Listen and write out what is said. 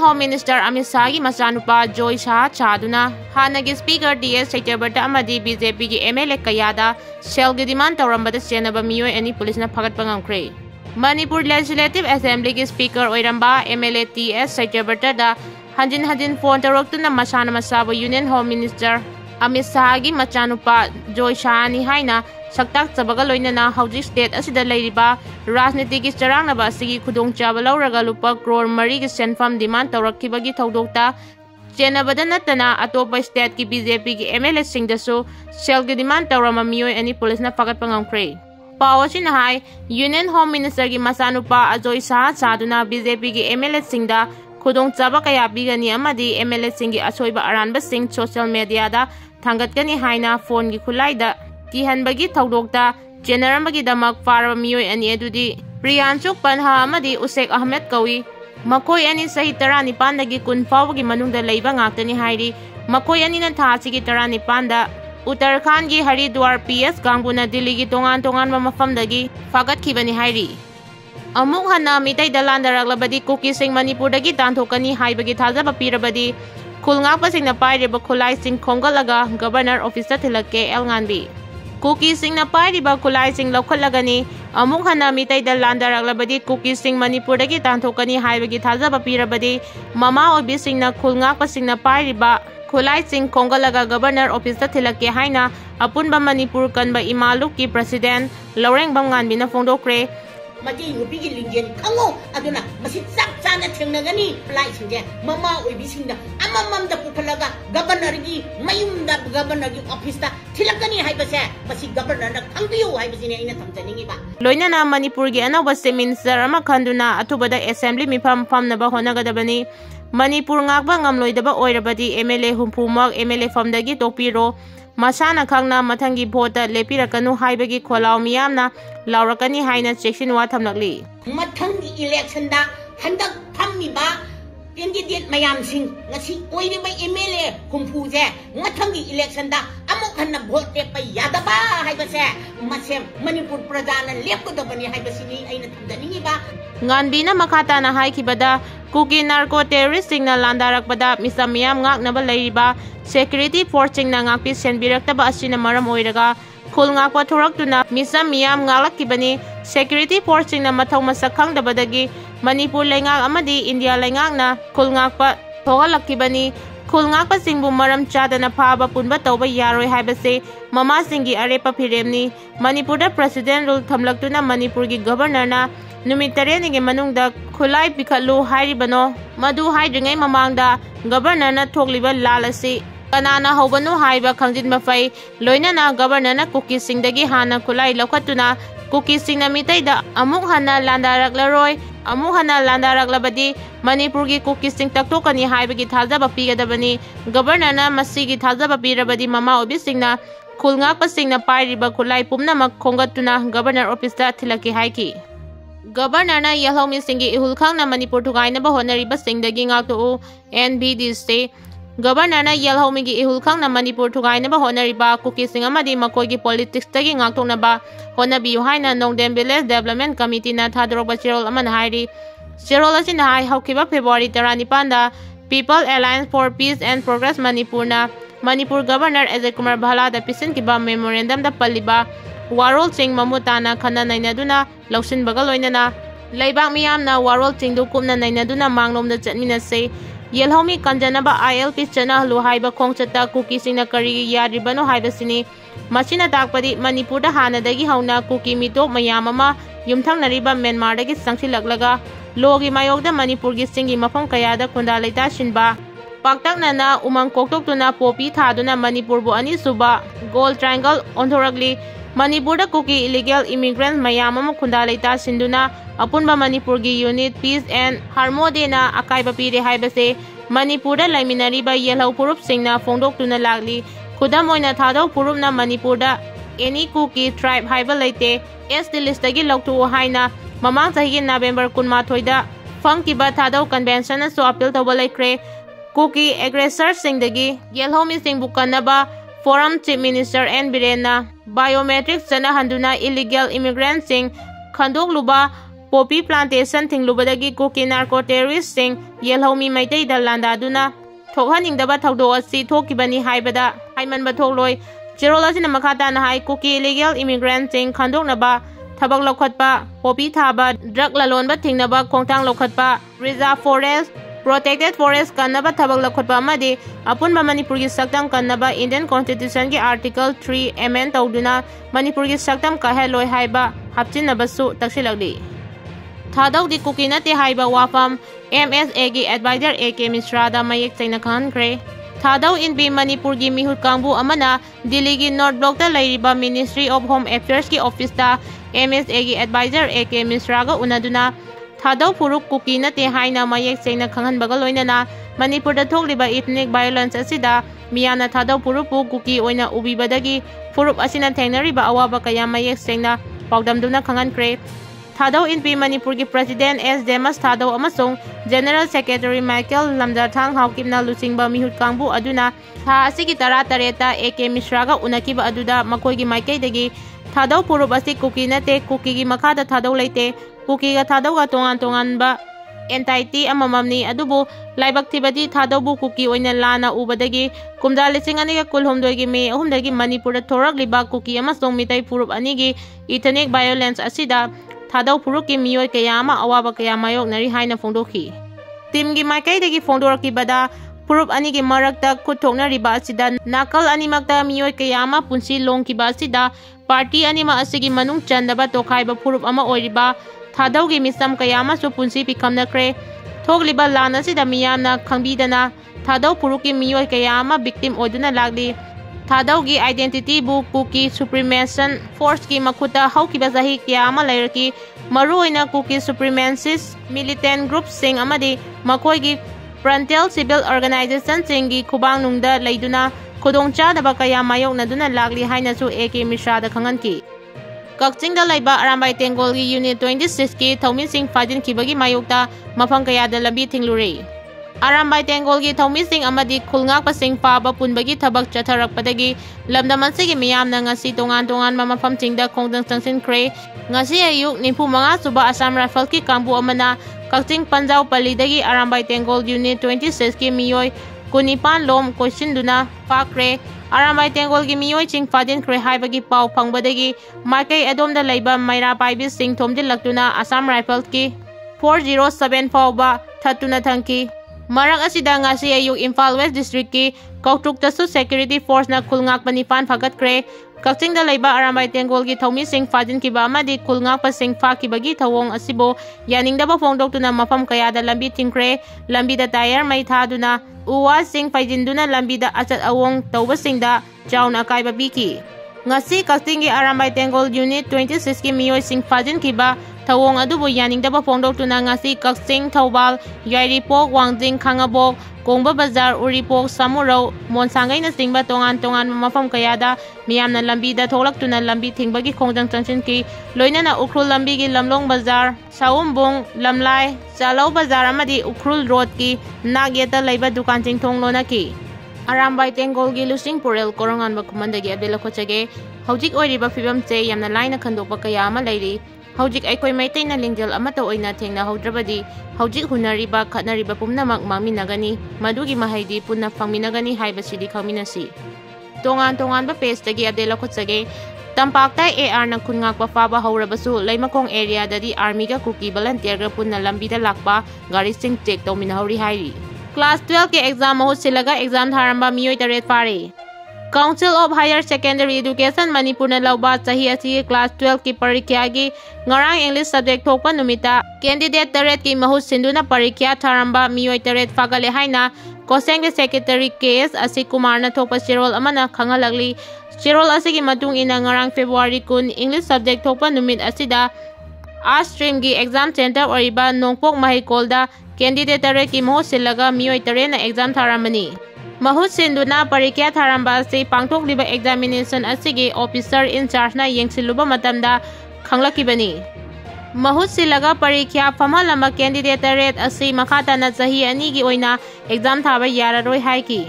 Home Minister Amit Shahgi machanupa Joy Shah chaduna hanagi Speaker DS Saityabarta amadi BJP gi MLA kayada shelgi demand tawrambada chenaba miyoi ani police na phagatpa ngamkhre. Manipur Legislative Assembly gi Speaker oiramba MLA TS Saityabarta da hanjin phone tawraktuna masana masaba Union Home Minister Amit Shahgi machanupa Joy Shah ni haina saktak chabaga loinana hauji state asida leiriba rajniti gi charangnaba asigi khudong chaba lauraga lupa crore mari gi senfam demand tawrakkibagi thodokta chenabada natana atopa state ki BJP gi MLA singdasu selgi demand tawrama miyoi ani police na phagatpa ngamkhre. Pawachin hai Union Home Minister gi masanupa Joy Shah chaduna BJP gi MLA singda khudong chaba kaya bigani amadi MLA singi asoiba aranba sing social media da thangatkani haina phone gi khulai da kihanbagi thodokta generambagi damak faraba miyoi ani adudi Priyanchuk Panha amadi Usek Ahmed kawi makoi ani sahi 19 dagi 10 fawagi manungda leiba ngaktani hairi makoi ani na thasi gi 19 da Uttarakhand gi Haridwar PS Gangbuna Delhi gi tongan mafamdagi fagat khibani hairi amuk hana mitai dalanda raglabadi Kuki sing Manipur dagi tanthokani haibagi thajaba pirabadi khulngakpa singna pairiba khulai sing khomgalaga governor office thilakke elnganbi Kuki sing na pairiba khulai sing lokhalagani amuk hana mitai dalanda raglabadi Kuki sing Manipur dagi tanthokani haibagi thajaba pirabadi mama obi sing na khulngakpa sing na pairiba khulai sing khomgalaga governor office thilakke haina apunba Manipur kanba imaluk ki president Loreng Bamnganbi na phongdokre Mati nupi gi lingen kango aduna masi sak chana thengnagani plai singje mama oibi singda amamam da pukhalaga governor gi mayum da governor gi office da thilakani haibase masi governor na khangbiu haibasine ina thamjaningi ba loina na Manipur gi anawa minister ama khanduna atubada assembly mifam famnaba honagadabani Manipur ngakba ngamloidaba oirabadi MLA humpumak MLA famdagi topiro masana khangna mathangi vote lepirakanu haibagi kholau miyamna laurakani haina section wa thamlakli mathangi election da handak phammi ba candidate mayam sing ngasi oire ba MLA humpu je mathangi election da amuk hanna vote pa yadaba haibase masem Manipur pradana lepkodabani haibasini aina thamdaningi ba nganbina makata na haikibada Kuki narco terrorist singna landarakbada misam miyam ngaknaba leiriba security force singna ngakpi senbiraktaba asina maram oiraga khul ngakpa thoraktuna misam miyam ngalakibani security force singna mathau masak khangdabadagi Manipur lengak amadi India lengakna khul ngakpa thogalakibani khul ngakpa singbu maram chadana phaba punba tawba yaroi haibase mama singi arepa phiremni Manipur da president rule thamlaktuna Manipur gi governor na numit 3 gi manungda khulai pikhalu hairibano madu haidringai mamangda governor na thokliba lalasi kanana hobanu haiba khangjin mafai loina na governor na Kuki singdagi hana khulai lokhatuna Kuki singna mitai da amuk hana landaraklaroi amuk hana landaraklabadi Manipur gi Kuki sing taktokani haibagi thajaba pigadabani governor na masigi thajaba pirabadi mama obi singna khulngakpa singna pairiba khulai pumnamak khongatuna governor office da thilaki haiki Governor na Yalhomi Singi Ihulkhang na Manipur Thugaina ba honariba singdagi ngaktu NBD say Governor na Yalhomi gi Ihulkhang na Manipur Thugaina ba honariba Kuki sing amadi makoi gi politics tagi ngaktokna ba honabi haina Nongdem Village Development Committee na thadrokba chirol aman hairi chirol asin hai haukiba February 19 da People Alliance for Peace and Progress Manipur na Manipur Governor Ajay Kumar Bhala da pisin kiba memorandum da paliba Warol Singh Mamutana khana nainaduna lausin bagal oinana laibak miyamna Warol Singh du kumna nainaduna manglomda chatminase Yelhomi kanjanaba ILP chana hlu haiba khongchata Kuki singna kari yaribano haibasini machina takpadi Manipur da hanadagi hauna Kuki mitok mayam ama yumthangnariba Myanmar dagi sangsilaglaga logi mayokda Manipur gi singi mafam kayada khunda leita shinba paktaknana umang koktoktuna popi thaduna Manipur bu ani suba gold triangle onthorakli Manipur da Kuki illegal immigrants mayam ama khunda leita sinduna apunba Manipur gi unit peace and harmony na akaiba pire haibase Manipur da laiminari ba yelhau purup singna phongdoktuna lagli khudam oina thadau purup na Manipur da any Kuki tribe haiba leite SD list dagi loktu haina mamang sahi November 18 da phangkiba thadau convention na so appeal tawba laikre Kuki aggressor singdagi yelhomi sing bukanaba Forum Chief Minister N. Birena biometrics chana handuna illegal immigrants sing khandok luba poppy plantation thinglubadagi Kuki narco terrorist sing yelhomi maitai da landaduna thokhaningdaba thawdo asi thokibani haibada haimanba thokloi chirol asina makhata na hai Kuki illegal immigrant sing khandoknaba thabak lokhatpa poppy thaba drug lalonba thingnaba khongtang lokhatpa reserve forest protected forest kannaba thabak lokhatpa amadi apunba Manipur gi saktam kannaba Indian Constitution gi article 3 amend tawduna Manipur gi saktam kaheloi haiba hapchinnabasu taksilagdi thadawdi Kuki nate haiba wafam MSA gi advisor AK Misra da mayek chaina khankre thadaw inbi Manipur gi mihut kangbu amana Delhi gi North Block da lairiba Ministry of Home Affairs gi office da MSA gi advisor AK Misra ga unaduna thadaw puruk Kuki nate haina mayek chaina khanghanbaga loinana Manipur da thokliba ethnic violence asida miyana thadaw purupu Kuki oina ubibadagi purup asina thengnariba awaba kaya mayek chaina pawdamduna khangankre thadaw inpi Manipur gi President S. Demas thadaw amasung General Secretary Michael Lamjathang haukimna lusingba mihut kangbu aduna tha asigi tara tareta AK Misra ga unakiba aduda makoi gi maikaidagi thadaw purup asi Kuki nate Kuki gi makhada thadaw leite Kuki ga thadaw ga tongan ba entity amamamni adubu laibak thibadi thadaw bu Kuki oina lana ubadagi kumda lising ani ga kulhumdoi gi me ahumdagi Manipur da thoragliba Kuki amasung mitai purup ani gi ethnic violence asida thadaw puruk ki miyoi kayama awaba kayama yok nari haina fongdokhi team gi maikai fongdorki bada purup ani gi marakta kuthokna riba asida nakal ani makta miyoi kayama punsi longki ba asida party anima asigi manung chandaba tokhaiba purup ama oiriba thadaw gi misam kayama su punsi pikamna kre thogliba lana sida miyamna khangbidana thadaw puruk ki miyoi kayama victim oduna lagli thadaw gi identity bu Kuki supremacist force ki makhuta haukiba zahi kiyama lairki maruina Kuki supremacist militant group sing amadi makoi gi frontal civil organization sing gi khubang nungda leiduna khudongcha daba kaya mayokna duna lagli haina su AK Misra da khanganki Kakching da laiba Arambai Tengol gi unit 26 ki Thaumin Singh fajin kibagi mayokta mafang kaya da lambi thinglure Arambai Tengol gi Thaumin Singh amadi khulngak pasing paba punbagi thabak chatharakpadagi lamdamansi gi miyamna ngasi tongan mafam chingda khongdang changsin kre ngasi ayuk nimpu manga suba Assam Rifle ki kambu amana Kakching Panjau Palidagi Arambai Tengol unit 26 ki miyoi kunipan lom koisinduna pakre Arambai Tengol gi miyoi ching fadin kre haibagi pau phangbadagi markai adomda laiba maira paibi sing thomdil laktuna Assam Rifle ki 407 fauba thatuna thangki Marang asida ngasi ayuk Imphal West District ki Khutlai security force na khulngak panifan phagat kre Kakching da laiba Arambai Tengol gi Thaumin Singh fajin ki ba amadi khulngak pa sing pha ki bagi thawong asibo yaningda ba fongdok tuna mafam kaya da lambi tingkre lambi da tire mai thaduna uwa sing faijinduna lambi da achat awong tawba singda chauna kaiba biki ngasi Kakching gi Arambai Tengol unit 26 ki miyoi sing fajin ki ba thawong adubu yaningda ba fongdok tuna ngasi Kakching Thawbal Yairipok Wangjing Khangabok Kongba Bazar Uripok Samurau Monsangai na singba tongan mafam kayada miyamna lambi da tholak tuna lambi thingbagi khongdang changchin ki loina na Ukhrul lambi gi Lamlong Bazar Saumbong Lamlai Chalau Bazar amadi Ukhrul road ki nagyeta laiba dukan chingthong lona ki Arambai Tengol gi Lusing Purel Korangan ba khumandagi abdela khochage hojik oiriba fibam che yamna laina khandokpa kaya ama lairi hojik aikoi maitai na lingjal amata oina thengna hodrabadi hojik hunariba khatnariba pumnamak mangminagani madugi mahaidi punna phangminagani haibasidi khangminasi tongan ba page tagi abdela khotsage tampakta AR na khungak pa faba horabasu laimakong area dadi army ga Kuki volunteer ga punna lambi da lakpa gari sing check tawmina hori hairi class 12 ke exam ho silaga exam tharamba miyoi taret pare Council of Higher Secondary Education Manipur na lauba chahi asi class 12 ki parikya gi ngarang English subject thokpa numita candidate taret ki mahut sinduna parikya tharamba miyoi taret fagale haina Koseng ke secretary case asi Kumar na thokpa sirol amana khangalagli sirol asi gi matung ina ngarang February kun English subject thokpa numit asida A stream gi exam center oriba nongpok mahikolda candidate taret ki mahut silaga miyoi taret na exam tharamani Mahut sinduna parikya tharamba se pangthokliba examination asigi officer in charge na yengsiluba matamda khanglakibani mahut silaga parikya phamalamba candidate rate asi makhata na chahi ani gi oina exam thaba yararoi haiki